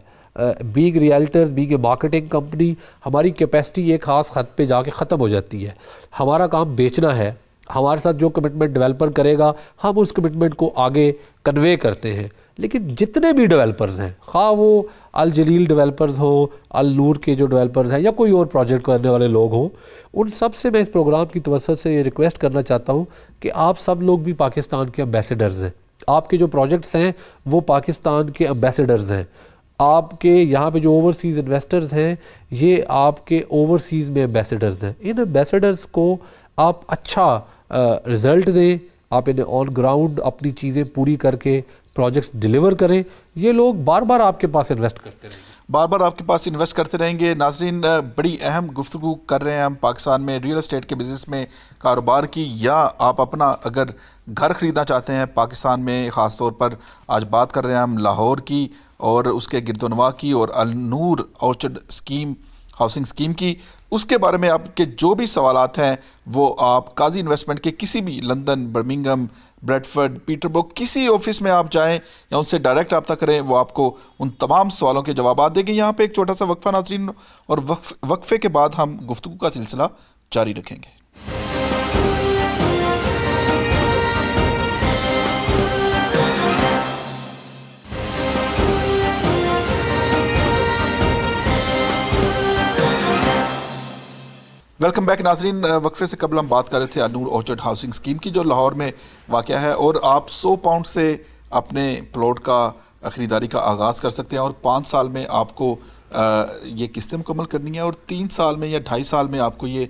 Being realtors, being a marketing company, ہماری کیپیسٹی ایک خاص حد پہ جا کے ختم ہو جاتی ہے. ہمارا کام بیچنا ہے. ہمارے ساتھ جو کمٹمنٹ ڈیولپر کرے گا ہم اس کمٹمنٹ کو آگے کنوے کرتے ہیں. لیکن جتنے بھی ڈیولپرز ہیں, خواہ وہ الجلیل ڈیولپرز ہوں, النور کے جو ڈیولپرز ہیں, یا کوئی اور پروجیکٹ کرنے والے لوگ ہوں, ان سب سے میں اس پروگرام کی توسط سے یہ ریکویسٹ کرنا چاہتا ہوں کہ آپ سب لوگ بھی پاکستان کے امبیسیڈرز ہیں. آپ کے جو پروجیکٹس ہیں وہ پاکستان کے امبیسیڈرز ہیں. آپ کے یہاں پہ جو اوورسیز انویسٹرز ہیں یہ آپ کے اوورسیز میں امبیسیڈرز ہیں. ان امبیسیڈرز کو آپ اچھا رزلٹ دیں, آپ انہیں آن گراؤنڈ اپنی چیزیں پوری کر کے پروجیکٹس ڈیلیور کریں. یہ لوگ بار بار آپ کے پاس انویسٹ کرتے رہیں گے, بار بار آپ کے پاس انویسٹ کرتے رہیں گے. ناظرین, بڑی اہم گفتگو کر رہے ہیں ہم پاکستان میں ریئل اسٹیٹ کے بزنس میں کاروبار کی, یا آپ اپنا اگر گھر خریدنا چاہتے ہیں پاکستان میں, خاص طور پر آج بات کر رہے ہیں ہم لاہور کی اور اس کے گرد و نواح کی اور النور اورچرڈ اسکیم, ہاؤسنگ اسکیم کی. اس کے بارے میں آپ کے جو بھی سوالات ہیں وہ آپ قاضی انویسٹمنٹ کے کسی بھی لندن, برمنگھم, بریڈفرڈ, پیٹربرگ کسی آفس میں آپ جائیں یا ان سے ڈائریکٹ رابطہ کریں, وہ آپ کو ان تمام سوالوں کے جوابات دیں گے. یہاں پہ ایک چھوٹا سا وقفہ ناظرین, اور وقفے کے بعد ہم گفتگو کا سلسلہ جاری رکھیں گے. ویلکم بیک ناظرین. وقفے سے قبل ہم بات کر رہے تھے النور اورچرڈ ہاؤسنگ اسکیم کی جو لاہور میں واقع ہے, اور آپ 100 پاؤنڈ سے اپنے پلاٹ کا خریداری کا آغاز کر سکتے ہیں, اور 5 سال میں آپ کو یہ قسطیں مکمل کرنی ہے, اور 3 سال میں یا 2.5 سال میں آپ کو یہ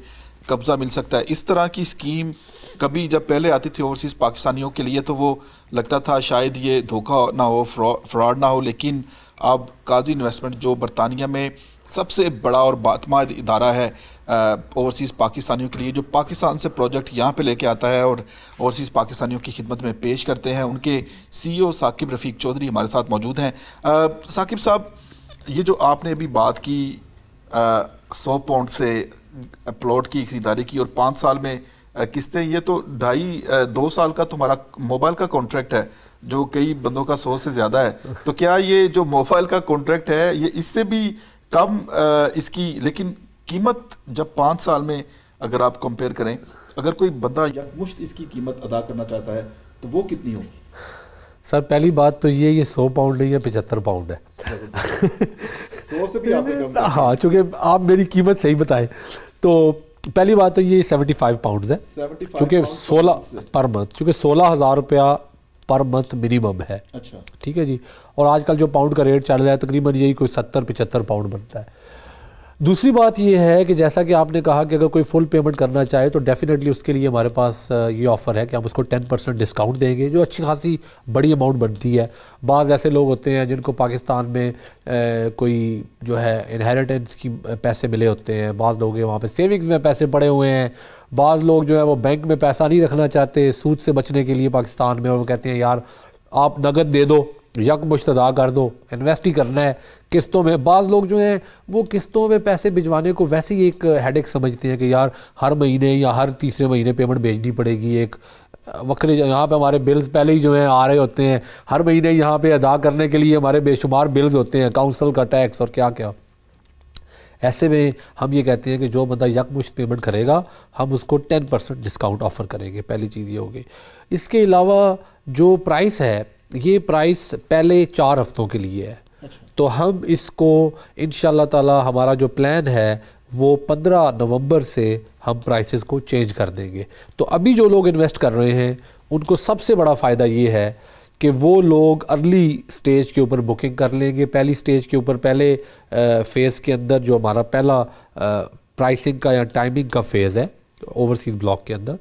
قبضہ مل سکتا ہے. اس طرح کی اسکیم کبھی جب پہلے آتی تھی اوورسیز پاکستانیوں کے لیے تو وہ لگتا تھا شاید یہ دھوکہ نہ ہو, فراڈ نہ ہو, لیکن اب قاضی انویسٹمنٹ جو برطانیہ میں سب سے بڑا اور باعتماد ادارہ ہے اوورسیز پاکستانیوں کے لیے, جو پاکستان سے پروجیکٹ یہاں پہ لے کے آتا ہے اور اوورسیز پاکستانیوں کی خدمت میں پیش کرتے ہیں, ان کے سی ای او ثاقب رفیق چودھری ہمارے ساتھ موجود ہیں. ثاقب صاحب, یہ جو آپ نے ابھی بات کی 100 پاؤنڈ سے پلاٹ کی خریداری کی اور 5 سال میں قسطیں, یہ تو 2.5 سال کا تمہارا موبائل کا کانٹریکٹ ہے جو کئی بندوں کا 100 سے زیادہ ہے. تو کیا یہ جو موبائل کا کانٹریکٹ ہے یہ اس سے بھی کم اس کی, لیکن قیمت جب 5 سال میں اگر آپ کمپیئر کریں, اگر کوئی بندہ یکمشت اس کی قیمت ادا کرنا چاہتا ہے تو وہ کتنی ہوگی؟ سر پہلی بات تو یہ 100 پاؤنڈ نہیں ہے, 75 پاؤنڈ ہے. 100 سے بھی آپ نے کم. ہاں, چونکہ آپ میری قیمت صحیح بتائیں تو پہلی بات تو یہ 75 پاؤنڈز ہے, چونکہ 16 پر منتھ, چونکہ 16,000 روپیہ پر منتھ منیمم ہے. اچھا ٹھیک ہے جی, اور آج کل جو پاؤنڈ کا ریٹ چل رہا ہے تقریباً یہی کوئی 70-75 پاؤنڈ بنتا ہے. دوسری بات یہ ہے کہ جیسا کہ آپ نے کہا کہ اگر کوئی فل پیمنٹ کرنا چاہے تو ڈیفینیٹلی اس کے لیے ہمارے پاس یہ آفر ہے کہ ہم اس کو 10% ڈسکاؤنٹ دیں گے, جو اچھی خاصی بڑی اماؤنٹ بنتی ہے. بعض ایسے لوگ ہوتے ہیں جن کو پاکستان میں کوئی جو ہے انہیریٹنس کی پیسے ملے ہوتے ہیں, بعض لوگ ہیں وہاں پہ سیونگز میں پیسے پڑے ہوئے ہیں, بعض لوگ جو ہے وہ بینک میں پیسہ نہیں رکھنا چاہتے سود سے بچنے کے لیے پاکستان میں, اور وہ کہتے ہیں یار آپ نقد دے دو, یکمشت ادا کر دو, انویسٹ ہی کرنا ہے قسطوں میں. بعض لوگ جو ہیں وہ قسطوں میں پیسے بھجوانے کو ویسے ہی ایک ہیڈیک سمجھتے ہیں کہ یار ہر مہینے یا ہر تیسرے مہینے پیمنٹ بھیجنی پڑے گی. ایک وکرے یہاں پہ ہمارے بلز پہلے ہی جو ہیں آ رہے ہوتے ہیں, ہر مہینے یہاں پہ ادا کرنے کے لیے ہمارے بے شمار بلز ہوتے ہیں, کاؤنسل کا ٹیکس اور کیا کیا. ایسے میں ہم یہ کہتے ہیں کہ جو بندہ یکمشت پیمنٹ کرے گا ہم اس کو 10% ڈسکاؤنٹ آفر کریں گے. پہلی چیز یہ ہوگی. اس کے علاوہ جو پرائس ہے یہ پرائس پہلے 4 ہفتوں کے لیے ہے. تو ہم اس کو انشاءاللہ تعالی ہمارا جو پلان ہے وہ 15 نومبر سے ہم پرائسز کو چینج کر دیں گے. تو ابھی جو لوگ انویسٹ کر رہے ہیں ان کو سب سے بڑا فائدہ یہ ہے کہ وہ لوگ ارلی سٹیج کے اوپر بکنگ کر لیں گے. پہلی سٹیج کے اوپر پہلے فیز کے اندر جو ہمارا پہلا پرائسنگ کا یا ٹائمنگ کا فیز ہے اوورسیز بلاک کے اندر,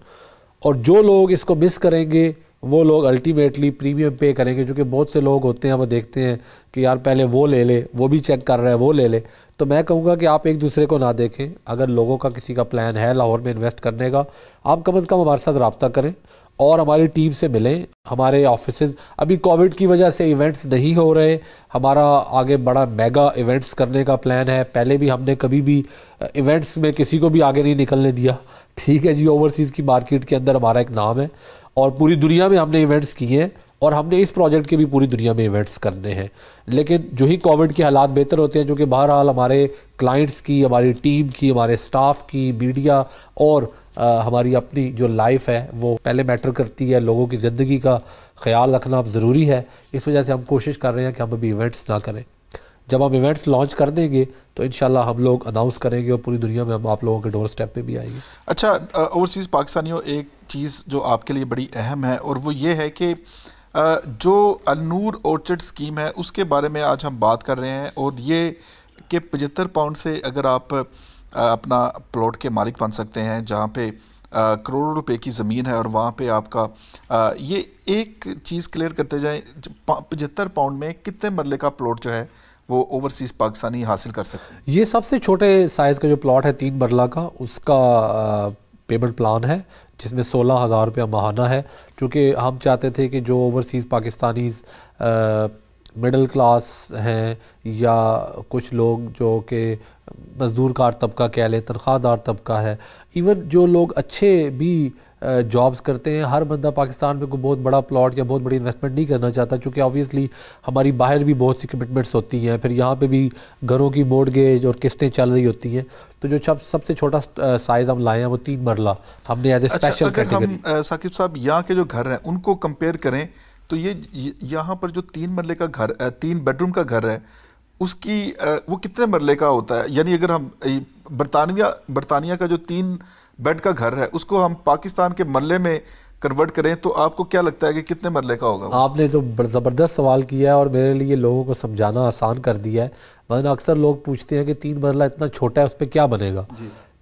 اور جو لوگ اس کو مس کریں گے وہ لوگ الٹیمیٹلی پریمیم پے کریں گے, کیونکہ بہت سے لوگ ہوتے ہیں وہ دیکھتے ہیں کہ یار پہلے وہ لے لے, وہ بھی چیک کر رہا ہے وہ لے لے. تو میں کہوں گا کہ آپ ایک دوسرے کو نہ دیکھیں. اگر لوگوں کا کسی کا پلان ہے لاہور میں انویسٹ کرنے کا, آپ کم از کم ہمارے ساتھ رابطہ کریں اور ہماری ٹیم سے ملیں. ہمارے آفیسز ابھی کووڈ کی وجہ سے ایونٹس نہیں ہو رہے, ہمارا آگے بڑا میگا ایونٹس کرنے کا پلان ہے. پہلے بھی ہم نے کبھی بھی ایونٹس میں کسی کو بھی آگے نہیں نکلنے دیا, ٹھیک ہے جی. اوورسیز کی مارکیٹ کے اندر ہمارا ایک نام ہے اور پوری دنیا میں ہم نے ایونٹس کیے ہیں, اور ہم نے اس پروجیکٹ کے بھی پوری دنیا میں ایونٹس کرنے ہیں. لیکن جو ہی کووڈ کے حالات بہتر ہوتے ہیں, جو کہ بہرحال ہمارے کلائنٹس کی, ہماری ٹیم کی, ہمارے سٹاف کی, میڈیا اور ہماری اپنی جو لائف ہے وہ پہلے میٹر کرتی ہے. لوگوں کی زندگی کا خیال رکھنا اب ضروری ہے. اس وجہ سے ہم کوشش کر رہے ہیں کہ ہم ابھی ایونٹس نہ کریں. جب ہم ایونٹس لانچ کر دیں گے تو انشاءاللہ ہم لوگ اناؤنس کریں گے اور پوری دنیا میں ہم آپ لوگوں کے ڈور سٹیپ پہ بھی آئیں گے. اچھا اوورسیز پاکستانیوں, ایک چیز جو آپ کے لیے بڑی اہم ہے اور وہ یہ ہے کہ جو النور اورچرڈ اسکیم ہے اس کے بارے میں آج ہم بات کر رہے ہیں, اور یہ کہ 75 پاؤنڈ سے اگر آپ اپنا پلاٹ کے مالک بن سکتے ہیں جہاں پہ کروڑوں روپے کی زمین ہے, اور وہاں پہ آپ کا یہ ایک چیز کلیئر کرتے جائیں, 75 پاؤنڈ میں کتنے مرلے کا پلاٹ جو ہے وہ اوورسیز پاکستانی حاصل کر سکتے ہیں؟ یہ سب سے چھوٹے سائز کا جو پلاٹ ہے 3 مرلہ کا, اس کا پیمنٹ پلان ہے جس میں 16,000 روپیہ ماہانہ ہے. چونکہ ہم چاہتے تھے کہ جو اوورسیز پاکستانیز مڈل کلاس ہیں یا کچھ لوگ جو کہ مزدور کار طبقہ کہہ لیں, تنخواہ دار طبقہ ہے, ایون جو لوگ اچھے بھی جابز کرتے ہیں, ہر بندہ پاکستان میں کوئی بہت بڑا پلاٹ یا بہت بڑی انویسٹمنٹ نہیں کرنا چاہتا, چونکہ آبویسلی ہماری باہر بھی بہت سی کمٹمنٹس ہوتی ہیں, پھر یہاں پہ بھی گھروں کی مورگیج اور قسطیں چل رہی ہوتی ہیں. تو جو سب سے چھوٹا سائز ہم لائے ہیں وہ 3 مرلہ ہم نے ایز اے اسپیشل کیٹیگری. اگر ہم ثاقب صاحب یہاں کے جو گھر ہیں ان کو کمپیئر کریں تو یہ یہاں پر جو 3 مرلے کا گھر 3 بیڈ روم کا گھر ہے اس کی وہ کتنے مرلے کا ہوتا ہے؟ یعنی اگر ہم برطانیہ کا جو 3 بیڈ کا گھر ہے اس کو ہم پاکستان کے مرلے میں کنورٹ کریں تو آپ کو کیا لگتا ہے کہ کتنے مرلے کا ہوگا؟ آپ نے تو زبردست سوال کیا ہے اور میرے لیے لوگوں کو سمجھانا آسان کر دیا ہے. ورنہ اکثر لوگ پوچھتے ہیں کہ 3 مرلہ اتنا چھوٹا ہے اس پہ کیا بنے گا.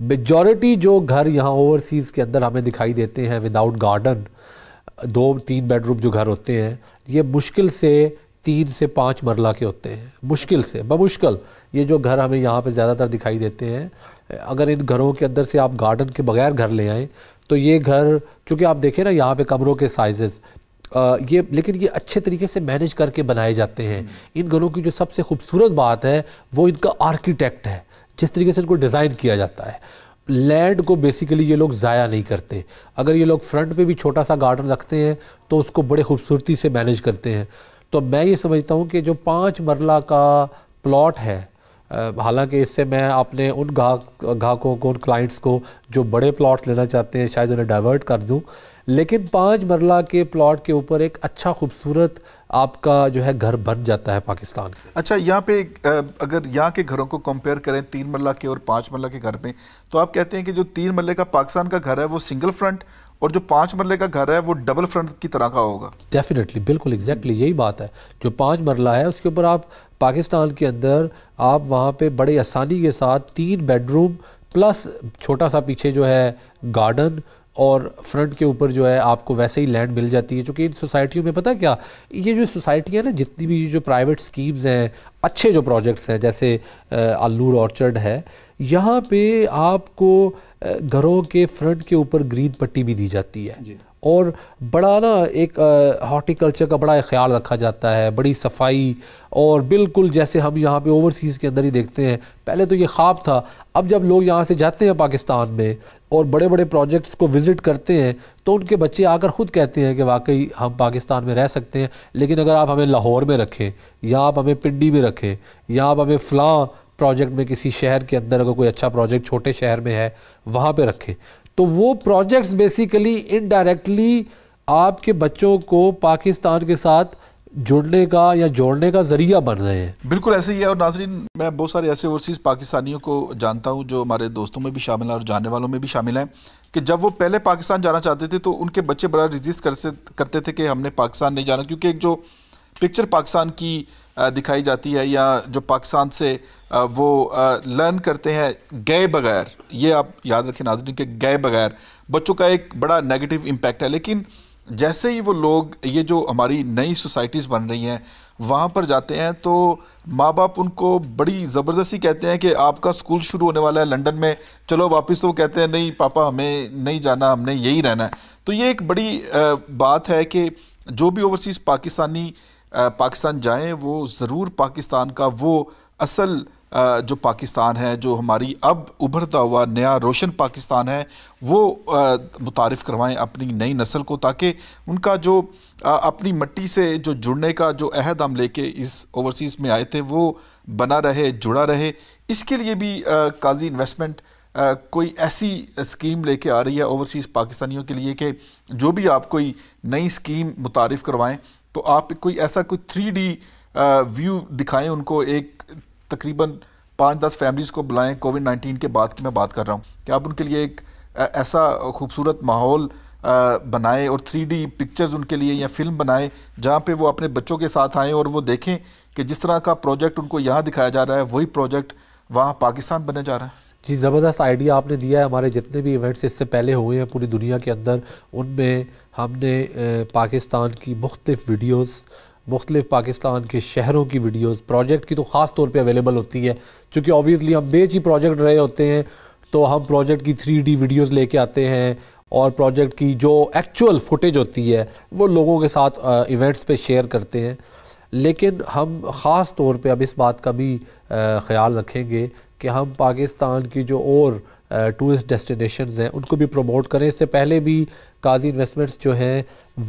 میجورٹی جو گھر یہاں اوورسیز کے اندر ہمیں دکھائی دیتے ہیں وداؤٹ گارڈن, 2-3 بیڈ روم جو گھر ہوتے ہیں, یہ مشکل سے 3 سے 5 مرلہ کے ہوتے ہیں. مشکل سے بمشکل یہ جو گھر ہمیں یہاں پہ زیادہ تر دکھائی دیتے ہیں, اگر ان گھروں کے اندر سے آپ گارڈن کے بغیر گھر لے آئیں تو یہ گھر, چونکہ آپ دیکھیں نا یہاں پہ کمروں کے سائزز یہ, لیکن یہ اچھے طریقے سے مینیج کر کے بنائے جاتے ہیں. ان گھروں کی جو سب سے خوبصورت بات ہے وہ ان کا آرکیٹیکٹ ہے, جس طریقے سے ان کو ڈیزائن کیا جاتا ہے. لینڈ کو بیسیکلی یہ لوگ ضائع نہیں کرتے. اگر یہ لوگ فرنٹ پہ بھی چھوٹا سا گارڈن رکھتے ہیں تو اس کو بڑے خوبصورتی سے مینیج کرتے ہیں. تو میں یہ سمجھتا ہوں کہ جو 5 مرلہ کا پلاٹ ہے, حالانکہ اس سے میں اپنے ان گاہکوں کو, ان کلائنٹس کو جو بڑے پلاٹس لینا چاہتے ہیں شاید انہیں ڈائیورٹ کر دوں, لیکن 5 مرلہ کے پلاٹ کے اوپر ایک اچھا خوبصورت آپ کا جو ہے گھر بن جاتا ہے پاکستان. اچھا یہاں پہ اگر یہاں کے گھروں کو کمپیئر کریں 3 مرلہ کے اور 5 مرلہ کے گھر میں, تو آپ کہتے ہیں کہ جو 3 مرلے کا پاکستان کا گھر ہے وہ سنگل فرنٹ اور جو 5 مرلے کا گھر ہے وہ ڈبل فرنٹ کی طرح کا ہوگا؟ ڈیفینیٹلی, بالکل ایگزیکٹلی یہی بات ہے. جو 5 مرلہ ہے اس کے اوپر آپ پاکستان کے اندر آپ وہاں پہ بڑے آسانی کے ساتھ 3 بیڈ روم پلس چھوٹا سا پیچھے جو ہے گارڈن اور فرنٹ کے اوپر جو ہے آپ کو ویسے ہی لینڈ مل جاتی ہے. چونکہ ان سوسائٹیوں میں پتہ کیا, یہ جو سوسائٹیاں نا جتنی بھی جو پرائیویٹ سکیمز ہیں, اچھے جو پروجیکٹس ہیں جیسے النور اورچرڈ ہے, یہاں پہ آپ کو گھروں کے فرنٹ کے اوپر گرین پٹی بھی دی جاتی ہے اور بڑا نا ایک ہارٹی کلچر کا بڑا خیال رکھا جاتا ہے, بڑی صفائی, اور بالکل جیسے ہم یہاں پہ اوورسیز کے اندر ہی دیکھتے ہیں. پہلے تو یہ خواب تھا, اب جب لوگ یہاں سے جاتے ہیں پاکستان میں اور بڑے بڑے پروجیکٹس کو وزٹ کرتے ہیں تو ان کے بچے آ کر خود کہتے ہیں کہ واقعی ہم پاکستان میں رہ سکتے ہیں. لیکن اگر آپ ہمیں لاہور میں رکھیں یا آپ ہمیں پنڈی میں رکھیں یا آپ ہمیں فلاں پروجیکٹ میں کسی شہر کے اندر اگر کوئی اچھا پروجیکٹ چھوٹے شہر میں ہے وہاں پہ رکھیں, تو وہ پروجیکٹس بیسیکلی انڈائریکٹلی آپ کے بچوں کو پاکستان کے ساتھ جڑنے کا یا جوڑنے کا ذریعہ بن رہے ہیں. بالکل ایسے ہی ہے. اور ناظرین میں بہت سارے ایسے اوورسیز پاکستانیوں کو جانتا ہوں جو ہمارے دوستوں میں بھی شامل ہیں اور جاننے والوں میں بھی شامل ہیں کہ جب وہ پہلے پاکستان جانا چاہتے تھے تو ان کے بچے بڑا ریزسٹ کرتے تھے کہ ہم نے پاکستان نہیں جانا, کیونکہ ایک جو پکچر پاکستان کی دکھائی جاتی ہے یا جو پاکستان سے وہ لرن کرتے ہیں گئے بغیر, یہ آپ یاد رکھیں ناظرین کہ گئے بغیر بچوں کا ایک بڑا نیگیٹو امپیکٹ ہے. لیکن جیسے ہی وہ لوگ یہ جو ہماری نئی سوسائٹیز بن رہی ہیں وہاں پر جاتے ہیں تو ماں باپ ان کو بڑی زبردستی کہتے ہیں کہ آپ کا اسکول شروع ہونے والا ہے لنڈن میں, چلو واپس. تو وہ کہتے ہیں نہیں پاپا ہمیں نہیں جانا, ہم نے یہی رہنا ہے. تو یہ ایک بڑی بات ہے کہ جو بھی اوورسیز پاکستانی پاکستان جائیں وہ ضرور پاکستان کا وہ اصل جو پاکستان ہے, جو ہماری اب ابھرتا ہوا نیا روشن پاکستان ہے, وہ متعارف کروائیں اپنی نئی نسل کو, تاکہ ان کا جو اپنی مٹی سے جو جڑنے کا جو عہد ہم لے کے اس اوورسیز میں آئے تھے وہ بنا رہے, جڑا رہے. اس کے لیے بھی قاضی انویسٹمنٹ کوئی ایسی اسکیم لے کے آ رہی ہے اوورسیز پاکستانیوں کے لیے کہ جو بھی آپ کوئی نئی اسکیم متعارف کروائیں تو آپ کوئی ایسا کوئی 3D ویو دکھائیں ان کو. ایک تقریباً 5-10 فیملیز کو بلائیں, کووڈ-19 کے بعد کی میں بات کر رہا ہوں, کہ آپ ان کے لیے ایک ایسا خوبصورت ماحول بنائیں اور 3D پکچرز ان کے لیے یا فلم بنائیں جہاں پہ وہ اپنے بچوں کے ساتھ آئیں اور وہ دیکھیں کہ جس طرح کا پروجیکٹ ان کو یہاں دکھایا جا رہا ہے وہی پروجیکٹ وہاں پاکستان بننے جا رہا ہے. جی زبردست آئیڈیا آپ نے دیا ہے. ہمارے جتنے بھی ایونٹس اس سے پہلے ہوئے ہیں پوری دنیا کے اندر, ان میں ہم نے پاکستان کی مختلف ویڈیوز, مختلف پاکستان کے شہروں کی ویڈیوز, پروجیکٹ کی تو خاص طور پہ اویلیبل ہوتی ہے چونکہ آبویسلی ہم بیچ ہی پروجیکٹ رہے ہوتے ہیں تو ہم پروجیکٹ کی 3D ویڈیوز لے کے آتے ہیں اور پروجیکٹ کی جو ایکچوئل فوٹیج ہوتی ہے وہ لوگوں کے ساتھ ایونٹس پہ شیئر کرتے ہیں. لیکن ہم خاص طور پہ اب اس بات کا بھی خیال رکھیں گے کہ ہم پاکستان کی جو اور ٹورسٹ ڈیسٹینیشنز ہیں ان کو بھی پروموٹ کریں. اس سے پہلے بھی قاضی انویسٹمنٹس جو ہیں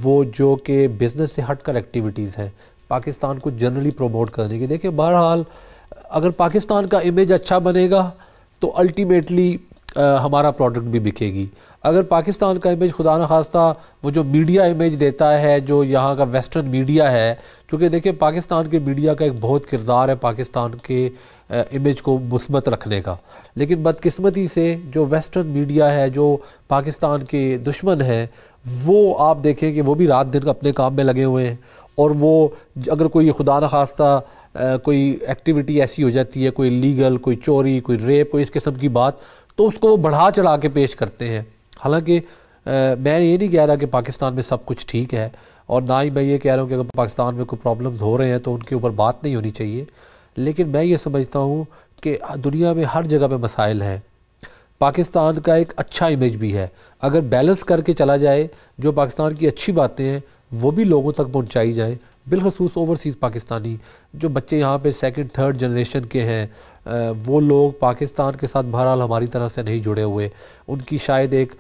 وہ جو کہ بزنس سے ہٹ کر ایکٹیویٹیز ہیں پاکستان کو جنرلی پروموٹ کرنے کی. دیکھیں بہرحال اگر پاکستان کا امیج اچھا بنے گا تو الٹیمیٹلی ہمارا پروڈکٹ بھی بکے گی. اگر پاکستان کا امیج خدا نخواستہ وہ جو میڈیا امیج دیتا ہے جو یہاں کا ویسٹرن میڈیا ہے, کیونکہ دیکھیں پاکستان کے میڈیا کا ایک بہت کردار ہے پاکستان کے امیج کو مثبت رکھنے کا, لیکن بدقسمتی سے جو ویسٹرن میڈیا ہے جو پاکستان کے دشمن ہیں وہ آپ دیکھیں کہ وہ بھی رات دن اپنے کام میں لگے ہوئے ہیں, اور وہ اگر کوئی خدا نخواستہ کوئی ایکٹیویٹی ایسی ہو جاتی ہے, کوئی لیگل, کوئی چوری, کوئی ریپ, کوئی اس قسم کی بات, تو اس کو وہ بڑھا چڑھا کے پیش کرتے ہیں. حالانکہ میں یہ نہیں کہہ رہا کہ پاکستان میں سب کچھ ٹھیک ہے, اور نہ ہی میں یہ کہہ رہا ہوں کہ اگر پاکستان میں کوئی پرابلمز ہو رہے ہیں تو ان کے اوپر بات نہیں ہونی چاہیے. لیکن میں یہ سمجھتا ہوں کہ دنیا میں ہر جگہ پہ مسائل ہیں, پاکستان کا ایک اچھا امیج بھی ہے. اگر بیلنس کر کے چلا جائے جو پاکستان کی اچھی باتیں ہیں وہ بھی لوگوں تک پہنچائی جائیں, بالخصوص اوورسیز پاکستانی جو بچے یہاں پہ 2nd-3rd جنریشن کے ہیں, وہ لوگ پاکستان کے ساتھ بہرحال ہماری طرح سے نہیں جڑے ہوئے, ان کی شاید ایک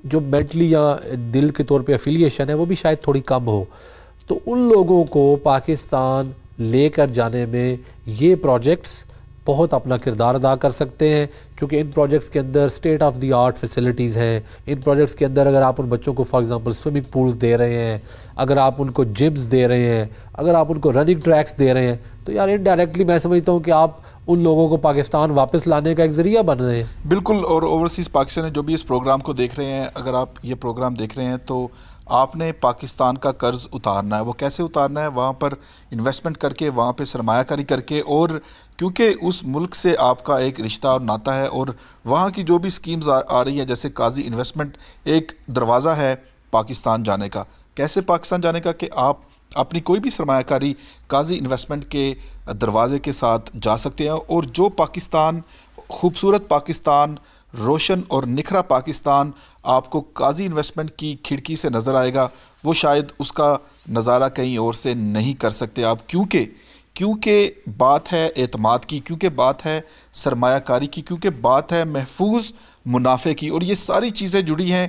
جو مینٹلی یا دل کے طور پہ افیلیشن ہے وہ بھی شاید تھوڑی کم ہو. تو ان لوگوں کو پاکستان لے کر جانے میں یہ پروجیکٹس بہت اپنا کردار ادا کر سکتے ہیں, کیونکہ ان پروجیکٹس کے اندر state of the art facilities ہیں. ان پروجیکٹس کے اندر اگر آپ ان بچوں کو فار ایگزامپل سوئمنگ پولز دے رہے ہیں, اگر آپ ان کو جمز دے رہے ہیں, اگر آپ ان کو رننگ ٹریکس دے رہے ہیں, تو یار انڈائریکٹلی میں سمجھتا ہوں کہ آپ ان لوگوں کو پاکستان واپس لانے کا ایک ذریعہ بن رہے ہیں. بالکل. اور اوورسیز پاکستان جو بھی اس پروگرام کو دیکھ رہے ہیں, اگر آپ یہ پروگرام دیکھ رہے ہیں تو آپ نے پاکستان کا قرض اتارنا ہے. وہ کیسے اتارنا ہے؟ وہاں پر انویسٹمنٹ کر کے, وہاں پہ سرمایہ کاری کر کے, اور کیونکہ اس ملک سے آپ کا ایک رشتہ اور ناتا ہے, اور وہاں کی جو بھی اسکیمز آ رہی ہیں جیسے قاضی انویسٹمنٹ ایک دروازہ ہے پاکستان جانے کا. کیسے پاکستان جانے کا؟ کہ آپ اپنی کوئی بھی سرمایہ کاری قاضی انویسٹمنٹ کے دروازے کے ساتھ جا سکتے ہیں, اور جو پاکستان, خوبصورت پاکستان, روشن اور نکھرا پاکستان آپ کو قاضی انویسٹمنٹ کی کھڑکی سے نظر آئے گا, وہ شاید اس کا نظارہ کہیں اور سے نہیں کر سکتے آپ. کیونکہ بات ہے اعتماد کی, کیونکہ بات ہے سرمایہ کاری کی, کیونکہ بات ہے محفوظ منافع کی, اور یہ ساری چیزیں جڑی ہیں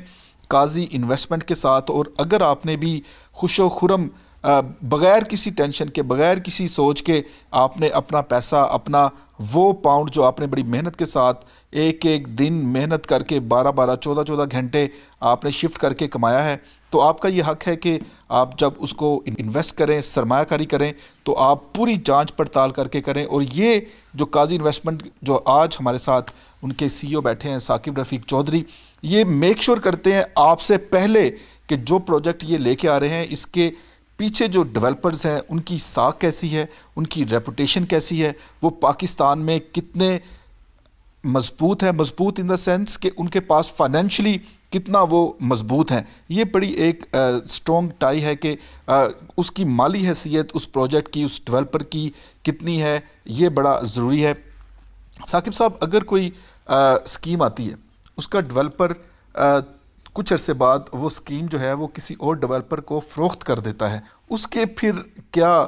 قاضی انویسٹمنٹ کے ساتھ. اور اگر آپ نے بھی خوش و خرم بغیر کسی ٹینشن کے، بغیر کسی سوچ کے آپ نے اپنا پیسہ، اپنا وہ پاؤنڈ جو آپ نے بڑی محنت کے ساتھ ایک ایک دن محنت کر کے 12 14 گھنٹے آپ نے شفٹ کر کے کمایا ہے، تو آپ کا یہ حق ہے کہ آپ جب اس کو انویسٹ کریں، سرمایہ کاری کریں، تو آپ پوری جانچ پڑتال کر کے کریں۔ اور یہ جو قاضی انویسٹمنٹ جو آج ہمارے ساتھ ان کے سی ای او بیٹھے ہیں ثاقب رفیق چودھری، یہ میک شور کرتے ہیں آپ سے پہلے کہ جو پروجیکٹ یہ لے کے آ رہے ہیں اس کے پیچھے جو ڈیولپرز ہیں ان کی ساکھ کیسی ہے، ان کی ریپوٹیشن کیسی ہے، وہ پاکستان میں کتنے مضبوط ہیں، مضبوط ان دا سینس کہ ان کے پاس فائنینشلی کتنا وہ مضبوط ہیں۔ یہ بڑی ایک سٹرونگ ٹائی ہے کہ اس کی مالی حیثیت اس پروجیکٹ کی، اس ڈیولپر کی کتنی ہے، یہ بڑا ضروری ہے۔ ثاقب صاحب، اگر کوئی اسکیم آتی ہے، اس کا ڈیولپر کچھ عرصے بعد وہ اسکیم جو ہے وہ کسی اور ڈیولپر کو فروخت کر دیتا ہے، اس کے پھر کیا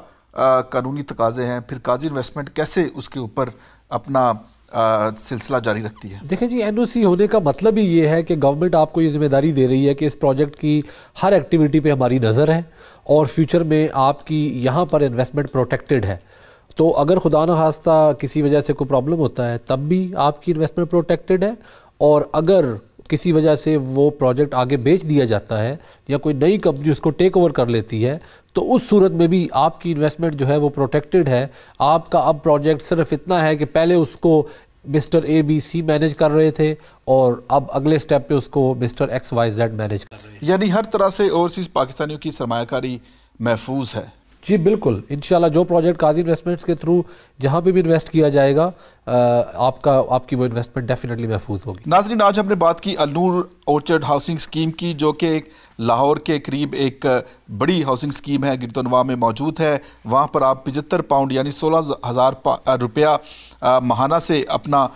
قانونی تقاضے ہیں؟ پھر قاضی انویسٹمنٹ کیسے اس کے اوپر اپنا سلسلہ جاری رکھتی ہے؟ دیکھیں جی، این او سی ہونے کا مطلب ہی یہ ہے کہ گورنمنٹ آپ کو یہ ذمہ داری دے رہی ہے کہ اس پروجیکٹ کی ہر ایکٹیویٹی پہ ہماری نظر ہے اور فیوچر میں آپ کی یہاں پر انویسٹمنٹ پروٹیکٹڈ ہے۔ تو اگر خدا نہ خواستہ کسی وجہ سے کوئی پرابلم ہوتا ہے تب بھی آپ کی انویسٹمنٹ پروٹیکٹڈ ہے، اور اگر کسی وجہ سے وہ پروجیکٹ آگے بیچ دیا جاتا ہے یا کوئی نئی کمپنی اس کو ٹیک اوور کر لیتی ہے تو اس صورت میں بھی آپ کی انویسٹمنٹ جو ہے وہ پروٹیکٹڈ ہے۔ آپ کا اب پروجیکٹ صرف اتنا ہے کہ پہلے اس کو mister A B C manage کر رہے تھے اور اب اگلے سٹیپ پہ اس کو mister X Y Z manage کر رہے ہیں۔ یعنی ہر طرح سے اوورسیز پاکستانیوں کی سرمایہ کاری محفوظ ہے؟ جی بالکل، انشاءاللہ جو پروجیکٹ قاضی انویسٹمنٹس کے تھرو جہاں پہ بھی انویسٹ کیا جائے گا آپ کی وہ انویسٹمنٹ ڈیفینیٹلی محفوظ ہوگی۔ ناظرین، آج ہم نے بات کی النور اورچرڈ ہاؤسنگ اسکیم کی، جو کہ ایک لاہور کے قریب ایک بڑی ہاؤسنگ اسکیم ہے، گردنواں میں موجود ہے۔ وہاں پر آپ 75 پاؤنڈ یعنی 16,000 روپیہ ماہانہ سے اپنا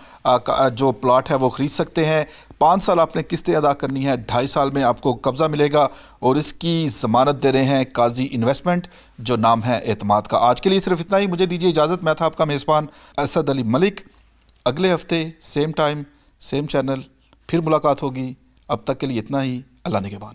جو پلاٹ ہے وہ خرید سکتے ہیں۔ 5 سال آپ نے قسطیں ادا کرنی ہے، 2.5 سال میں آپ کو قبضہ ملے گا، اور اس کی ضمانت دے رہے ہیں قاضی انویسٹمنٹ، جو نام ہے اعتماد کا۔ آج کے لیے صرف اتنا ہی، مجھے دیجیے اجازت۔ میں تھا آپ کا میزبان اسد علی ملک۔ اگلے ہفتے سیم ٹائم سیم چینل پھر ملاقات ہوگی۔ اب تک کے لیے اتنا ہی، اللہ نگہبان۔